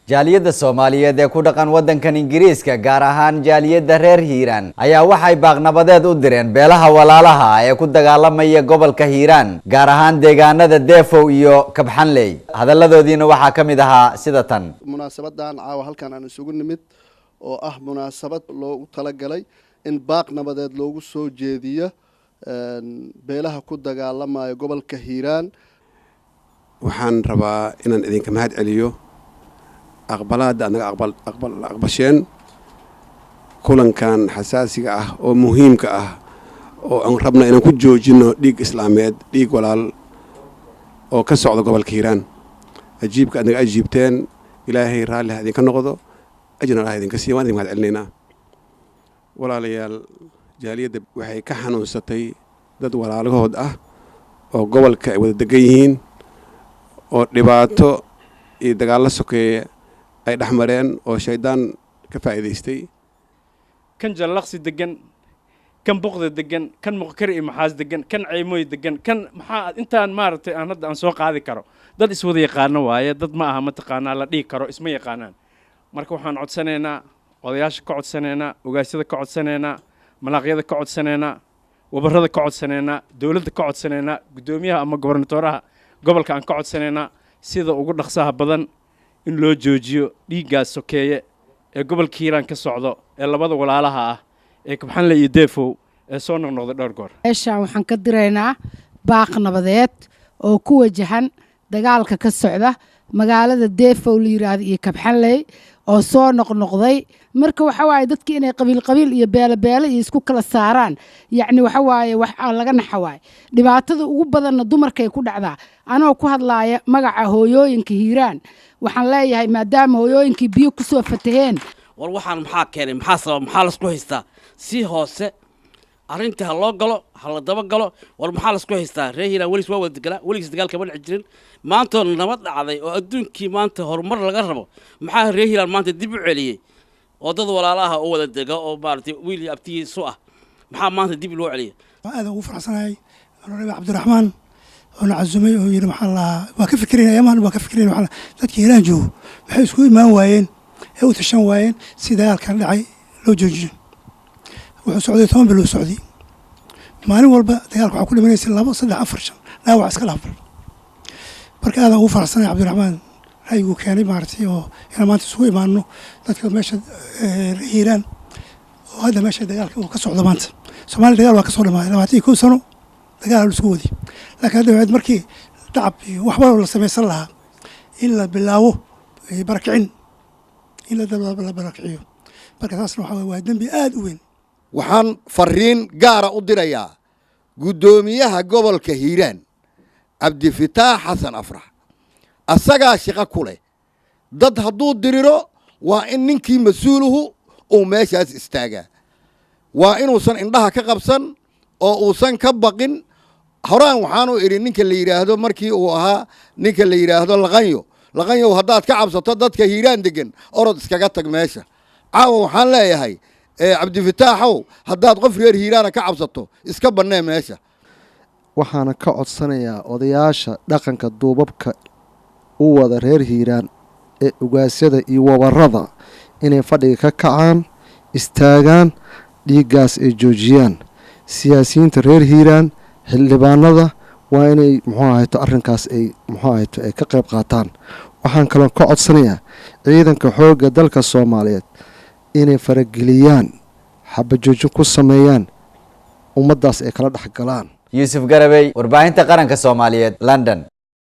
jaaliyadda Soomaaliyeed ee ku dhaqan wadankan Ingiriiska gaar ahaan jaaliyadda reer Hiiraan ayaa waxay baaqnabadeed u direen beelaha walaalaha ee ku dagaalamaya gobolka Hiiraan gaar ahaan deegaanada Deefow iyo Kabxanley hadaladoodiina waxa kamid ahaa sida tan munaasabadan caawa halkan aan isugu nimid oo ah munaasabad loogu talagalay in baaqnabadeed loogu soo jeediyo beelaha ku dagaalamaya gobolka Hiiraan waxaan rabaa inaan idinka mahad celiyo aqbalaada anaga aqbasheen kulankan xasaasiga ah oo muhiimka ah oo aan rabna inaan ku joojino dhiig islaameed dhiig walaal oo ka socda gobolka Hiiraan ajiibka anaga ajiibteen ilaahay raali ha idinka noqdo ajna raali idinka siiyo waan idin mahad celinayna walaalayaal jaaliyadda waxay ka xanuunsatay dad walaalahood ah oo gobolka ay wada degan yihiin oo dhibaato iyo dagaal sokeeye ay dhaxmareen oo shaydaan ka faa'iideystay kan jallaqsi degan kan boqda degan kan muqkar iyo maxaas degan kan ceemoy degan kan maxaa intaan maartay aan hadda aan soo qaadi karo dad iswada yaqaan waaye dad ma aha mataqaana la dhigi karo isma yaqaanaan marka waxaan codsanaynaa odayaasha ka codsanaynaa ogaasyada ka codsanaynaa malaaqyada ka codsanaynaa wabarrada ka codsanaynaa dawladda ka codsanaynaa gudoomiyaha ama gobernatoraha gobolka aan ka codsanaynaa sida ugu dhaqsaha badan in loo joojiyo dhiiggaas sokeeye ee gobolka Hiiraan ka socdo ee labada walaalaha ah ee Kabxanley iyo Deefow ee soo noqnoqday dhowr goor meeshaan waxaan ka diraynaa baaq nabadeed oo ku wajahan dagaalka ka socda magaalada Deefow la yiraahdo iyo Kabxanley oo soo noqnoqday marka waxa waaye dadkii inay qabiil iyo beelo iyo isku kala saaraan yacni waxa waaye wax laga naxawaay dhibaatada ugu badan dumarkay ku dhacdaa anoo ku hadlaaya magaca hooyooyinka Hiiraan waxaan leeyahay maadaama hooyooyinkii biyo ku soo fataheen war waxaan maxaa keenay maxaa sabab maxaa la isku haystaa si hoose arinta loo galo la daba galo war maxaa la isku haystaa reer Hiiraan waliis waa wada deganaa waliis dagaalka ma dhici jirin maanta nabad dhacday oo adduunkii maanta horumar laga rabo maxaa reer Hiiraan maanta dib u celiyay oo dad walaalaha oo wada dega oo maartay wiil abtiisu ah maxaa maanta dib loo celiyay aad ugu faraxsanahay Honorable Cabdiraxmaan oo nacazumay oo yiri maxaa la waa ka fikireen ayamaan waa ka fikireen waxa dadkii Hiiraan joogo waxay isku imaan waayeen ee u tashan waayeen sida halkan dhacay loo joojiyo wuxuu socday 10 bilood socday maalin walba dagaalku waxa ku dhimanaysa 2 3 4 dhaawac iska laafar marka aad ugu faraxsanahay Cabdiraxmaan raygu keenay maartay oo ina maanta isugu imaano dadka meesha Hiiraan oo hadda meesha dagaalka uu ka socdo maanta Soomaaliya dagaal waa ka soo dhamaaday 21 sano dagaal isku wadi laakiin hadda waxaad markii tacab iyo waxba la sameeysan lahaa in la bilaawo barakicin in la barakiciyo marka taasna waxa waa dambi aad u weyn waxaan fariin gaara u dirayaa gudoomiyaha gobolka Hiiraan Cabdifataax Xasan Afrax asaga shaqo ku leh dad hadduu diriro waa in ninkii mas'uuluhu uu meeshaas istaaga waa inuusan indhaha ka qabsan oo uusan ka baqin horaan waxaan u iri ninka la yiraahdo markii uu ahaa ninka la yiraahdo laqanyo haddaad ka cabsato dadka Hiiraan degan orod iskaga tag meesha caawa waxaan leeyahay Cabdifataaxow haddaad qof reer Hiiraan ka cabsato iska bannee meesha waxaana ka codsanayaa odayaasha dhaqanka duubabka u wada reer Hiiraan ee ugaasyada iyo wabarrada inay fadhiga ka kacaan istaagaan dhiiggaas ay joojiyaan siyaasiyiinta reer Hiiraan xildhibaanada waa inay arrinkaas ay ay ka qayb qaataan waxaan kaloo ka codsanayaa ciidanka xoogga dalka Soomaaliyeed inay farageliyaan xabajoojin ku sameeyaan ummadaas ay kala dhaxgalaan Yusuf Garabay warbaahinta qaranka Soomaaliyeed London